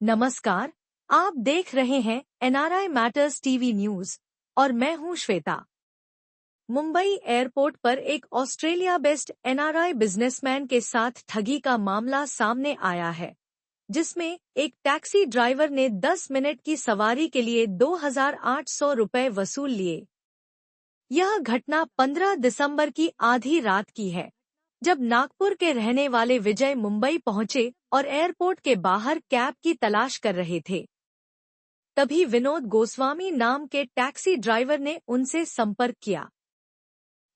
नमस्कार, आप देख रहे हैं एनआरआई मैटर्स टीवी न्यूज और मैं हूं श्वेता। मुंबई एयरपोर्ट पर एक ऑस्ट्रेलिया बेस्ड एनआरआई बिजनेसमैन के साथ ठगी का मामला सामने आया है, जिसमें एक टैक्सी ड्राइवर ने 10 मिनट की सवारी के लिए 2,800 रुपए वसूल लिए। यह घटना 15 दिसंबर की आधी रात की है, जब नागपुर के रहने वाले विजय मुंबई पहुंचे और एयरपोर्ट के बाहर कैब की तलाश कर रहे थे। तभी विनोद गोस्वामी नाम के टैक्सी ड्राइवर ने उनसे संपर्क किया।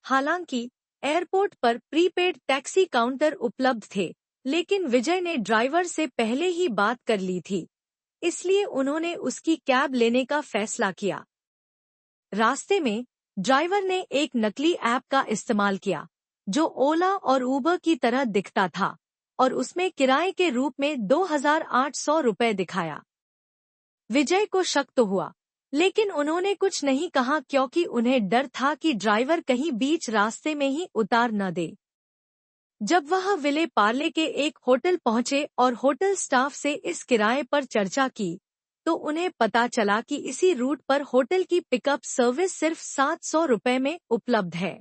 हालांकि एयरपोर्ट पर प्रीपेड टैक्सी काउंटर उपलब्ध थे, लेकिन विजय ने ड्राइवर से पहले ही बात कर ली थी, इसलिए उन्होंने उसकी कैब लेने का फैसला किया। रास्ते में ड्राइवर ने एक नकली ऐप का इस्तेमाल किया, जो ओला और उबर की तरह दिखता था, और उसमें किराए के रूप में 2,800 रुपए दिखाया। विजय को शक तो हुआ, लेकिन उन्होंने कुछ नहीं कहा क्योंकि उन्हें डर था कि ड्राइवर कहीं बीच रास्ते में ही उतार न दे। जब वह विले पार्ले के एक होटल पहुंचे और होटल स्टाफ से इस किराए पर चर्चा की, तो उन्हें पता चला कि इसी रूट पर होटल की पिकअप सर्विस सिर्फ 700 रुपए में उपलब्ध है।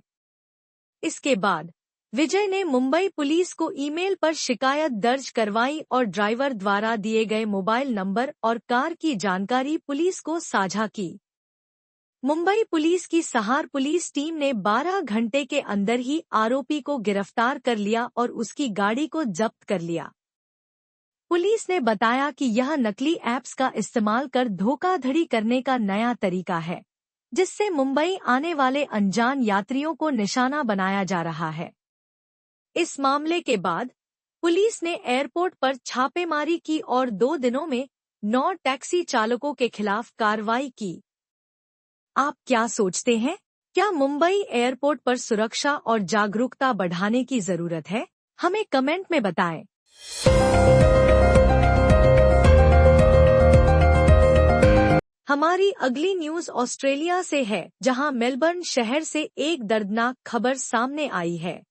इसके बाद विजय ने मुंबई पुलिस को ईमेल पर शिकायत दर्ज करवाई और ड्राइवर द्वारा दिए गए मोबाइल नंबर और कार की जानकारी पुलिस को साझा की। मुंबई पुलिस की सहार पुलिस टीम ने 12 घंटे के अंदर ही आरोपी को गिरफ्तार कर लिया और उसकी गाड़ी को जब्त कर लिया। पुलिस ने बताया कि यह नकली ऐप्स का इस्तेमाल कर धोखाधड़ी करने का नया तरीका है, जिससे मुंबई आने वाले अनजान यात्रियों को निशाना बनाया जा रहा है। इस मामले के बाद पुलिस ने एयरपोर्ट पर छापेमारी की और 2 दिनों में 9 टैक्सी चालकों के खिलाफ कार्रवाई की। आप क्या सोचते हैं? क्या मुंबई एयरपोर्ट पर सुरक्षा और जागरूकता बढ़ाने की जरूरत है? हमें कमेंट में बताएं। हमारी अगली न्यूज ऑस्ट्रेलिया से है, जहां मेलबर्न शहर से एक दर्दनाक खबर सामने आई है।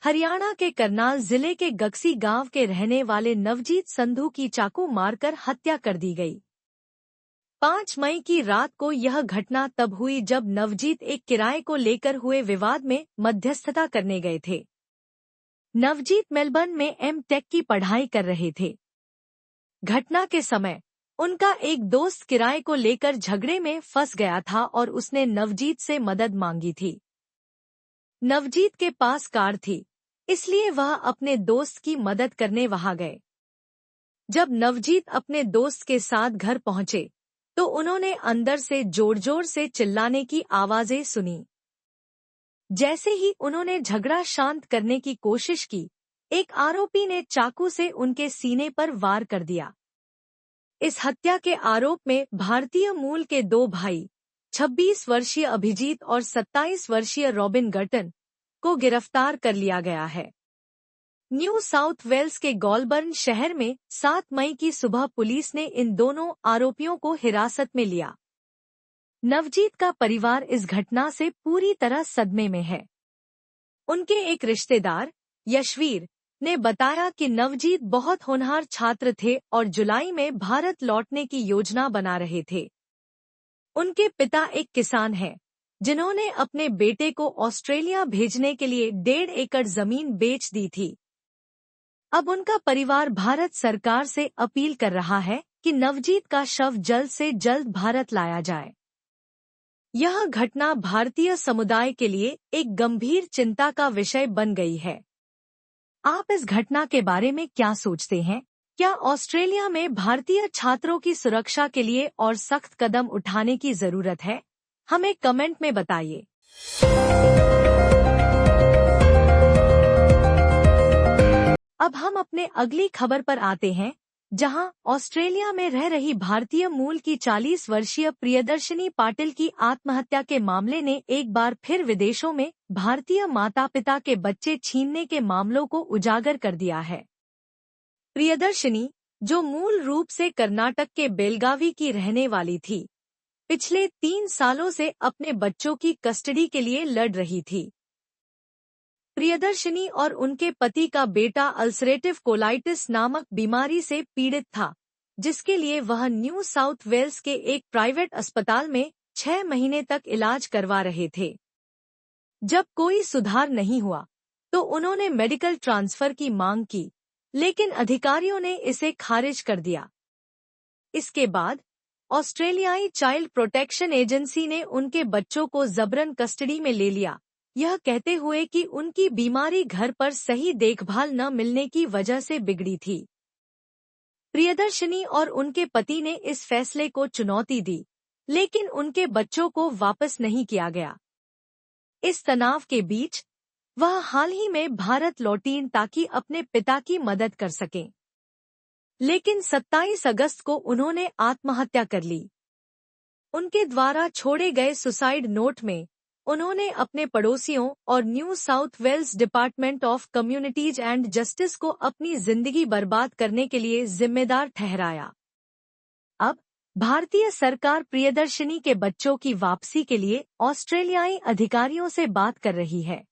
हरियाणा के करनाल जिले के गक्सी गांव के रहने वाले नवजीत संधू की चाकू मारकर हत्या कर दी गई। 5 मई की रात को यह घटना तब हुई जब नवजीत एक किराए को लेकर हुए विवाद में मध्यस्थता करने गए थे। नवजीत मेलबर्न में एम.टेक की पढ़ाई कर रहे थे। घटना के समय उनका एक दोस्त किराए को लेकर झगड़े में फंस गया था और उसने नवजीत से मदद मांगी थी। नवजीत के पास कार थी, इसलिए वह अपने दोस्त की मदद करने वहां गए। जब नवजीत अपने दोस्त के साथ घर पहुंचे, तो उन्होंने अंदर से जोर-जोर से चिल्लाने की आवाजें सुनी। जैसे ही उन्होंने झगड़ा शांत करने की कोशिश की, एक आरोपी ने चाकू से उनके सीने पर वार कर दिया। इस हत्या के आरोप में भारतीय मूल के 2 भाई, 26 वर्षीय अभिजीत और 27 वर्षीय रॉबिन गर्टन को गिरफ्तार कर लिया गया है। न्यू साउथ वेल्स के गोलबर्न शहर में 7 मई की सुबह पुलिस ने इन दोनों आरोपियों को हिरासत में लिया। नवजीत का परिवार इस घटना से पूरी तरह सदमे में है। उनके एक रिश्तेदार, यशवीर, ने बताया कि नवजीत बहुत होनहार छात्र थे और जुलाई में भारत लौटने की योजना बना रहे थे। उनके पिता एक किसान हैं, जिन्होंने अपने बेटे को ऑस्ट्रेलिया भेजने के लिए 1.5 एकड़ जमीन बेच दी थी। अब उनका परिवार भारत सरकार से अपील कर रहा है कि नवजीत का शव जल्द से जल्द भारत लाया जाए। यह घटना भारतीय समुदाय के लिए एक गंभीर चिंता का विषय बन गई है। आप इस घटना के बारे में क्या सोचते हैं? क्या ऑस्ट्रेलिया में भारतीय छात्रों की सुरक्षा के लिए और सख्त कदम उठाने की जरूरत है? हमें कमेंट में बताइए। अब हम अपने अगली खबर पर आते हैं, जहां ऑस्ट्रेलिया में रह रही भारतीय मूल की 40 वर्षीय प्रियदर्शनी पाटिल की आत्महत्या के मामले ने एक बार फिर विदेशों में भारतीय माता-पिता के बच्चे छीनने के मामलों को उजागर कर दिया है। प्रियदर्शनी, जो मूल रूप से कर्नाटक के बेलगावी की रहने वाली थी, पिछले 3 सालों से अपने बच्चों की कस्टडी के लिए लड़ रही थी। प्रियदर्शनी और उनके पति का बेटा अल्सरेटिव कोलाइटिस नामक बीमारी से पीड़ित था, जिसके लिए वह न्यू साउथ वेल्स के एक प्राइवेट अस्पताल में 6 महीने तक इलाज करवा रहे थे। जब कोई सुधार नहीं हुआ तो उन्होंने मेडिकल ट्रांसफर की मांग की, लेकिन अधिकारियों ने इसे खारिज कर दिया। इसके बाद ऑस्ट्रेलियाई चाइल्ड प्रोटेक्शन एजेंसी ने उनके बच्चों को जबरन कस्टडी में ले लिया, यह कहते हुए कि उनकी बीमारी घर पर सही देखभाल न मिलने की वजह से बिगड़ी थी। प्रियदर्शनी और उनके पति ने इस फैसले को चुनौती दी, लेकिन उनके बच्चों को वापस नहीं किया गया। इस तनाव के बीच वह हाल ही में भारत लौटीं ताकि अपने पिता की मदद कर सकें, लेकिन 27 अगस्त को उन्होंने आत्महत्या कर ली। उनके द्वारा छोड़े गए सुसाइड नोट में उन्होंने अपने पड़ोसियों और New South Wales Department of Communities and Justice को अपनी जिंदगी बर्बाद करने के लिए जिम्मेदार ठहराया। अब भारतीय सरकार प्रियदर्शनी के बच्चों की वापसी के लिए ऑस्ट्रेलियाई अधिकारियों से बात कर रही है।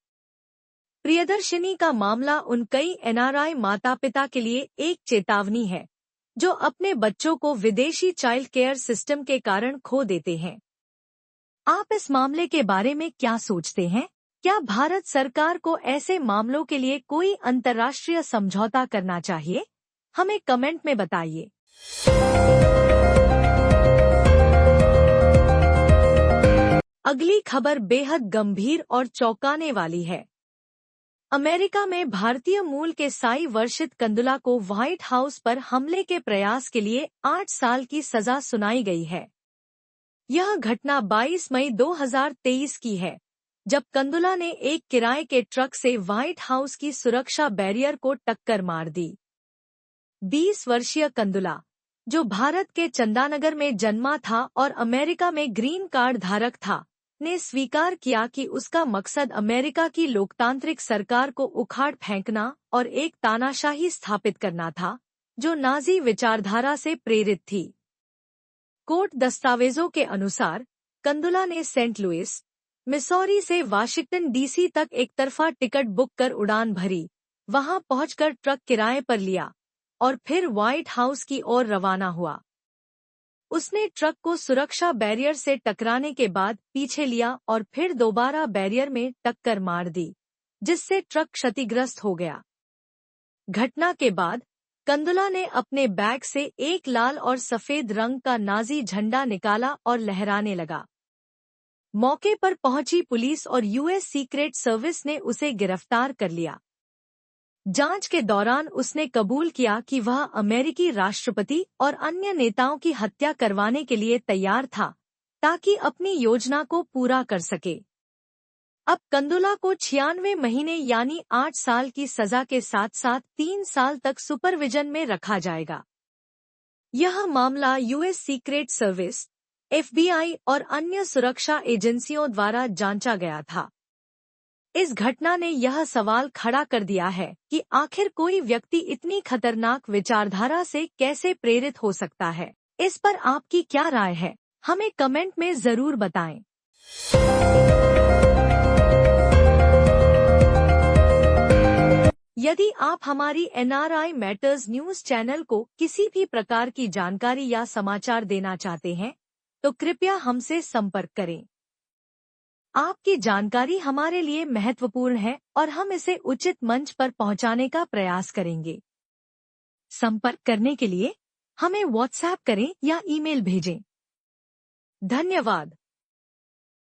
प्रियदर्शनी का मामला उन कई एनआरआई माता पिता के लिए एक चेतावनी है जो अपने बच्चों को विदेशी चाइल्ड केयर सिस्टम के कारण खो देते हैं। आप इस मामले के बारे में क्या सोचते हैं? क्या भारत सरकार को ऐसे मामलों के लिए कोई अंतर्राष्ट्रीय समझौता करना चाहिए? हमें कमेंट में बताइए। अगली खबर बेहद गंभीर और चौंकाने वाली है। अमेरिका में भारतीय मूल के साई वर्षित कंदुला को व्हाइट हाउस पर हमले के प्रयास के लिए 8 साल की सजा सुनाई गई है। यह घटना 22 मई 2023 की है, जब कंदुला ने एक किराए के ट्रक से व्हाइट हाउस की सुरक्षा बैरियर को टक्कर मार दी। 20 वर्षीय कंदुला, जो भारत के चंदानगर में जन्मा था और अमेरिका में ग्रीन कार्ड धारक था, ने स्वीकार किया कि उसका मकसद अमेरिका की लोकतांत्रिक सरकार को उखाड़ फेंकना और एक तानाशाही स्थापित करना था जो नाजी विचारधारा से प्रेरित थी। कोर्ट दस्तावेजों के अनुसार कंदुला ने सेंट लुइस, मिसौरी से वाशिंगटन डीसी तक एक तरफा टिकट बुक कर उड़ान भरी, वहां पहुंचकर ट्रक किराए पर लिया और फिर व्हाइट हाउस की ओर रवाना हुआ। उसने ट्रक को सुरक्षा बैरियर से टकराने के बाद पीछे लिया और फिर दोबारा बैरियर में टक्कर मार दी, जिससे ट्रक क्षतिग्रस्त हो गया। घटना के बाद कंदुला ने अपने बैग से एक लाल और सफेद रंग का नाजी झंडा निकाला और लहराने लगा। मौके पर पहुंची पुलिस और यूएस सीक्रेट सर्विस ने उसे गिरफ्तार कर लिया। जांच के दौरान उसने कबूल किया कि वह अमेरिकी राष्ट्रपति और अन्य नेताओं की हत्या करवाने के लिए तैयार था ताकि अपनी योजना को पूरा कर सके। अब कंदुला को 96 महीने यानी 8 साल की सजा के साथ साथ 3 साल तक सुपरविजन में रखा जाएगा। यह मामला यूएस सीक्रेट सर्विस, एफबीआई और अन्य सुरक्षा एजेंसियों द्वारा जांचा गया था। इस घटना ने यह सवाल खड़ा कर दिया है कि आखिर कोई व्यक्ति इतनी खतरनाक विचारधारा से कैसे प्रेरित हो सकता है। इस पर आपकी क्या राय है? हमें कमेंट में जरूर बताएं। यदि आप हमारी एनआरआई मैटर्स न्यूज चैनल को किसी भी प्रकार की जानकारी या समाचार देना चाहते हैं, तो कृपया हमसे संपर्क करें। आपकी जानकारी हमारे लिए महत्वपूर्ण है और हम इसे उचित मंच पर पहुंचाने का प्रयास करेंगे। संपर्क करने के लिए हमें व्हाट्सएप करें या ईमेल भेजें। धन्यवाद।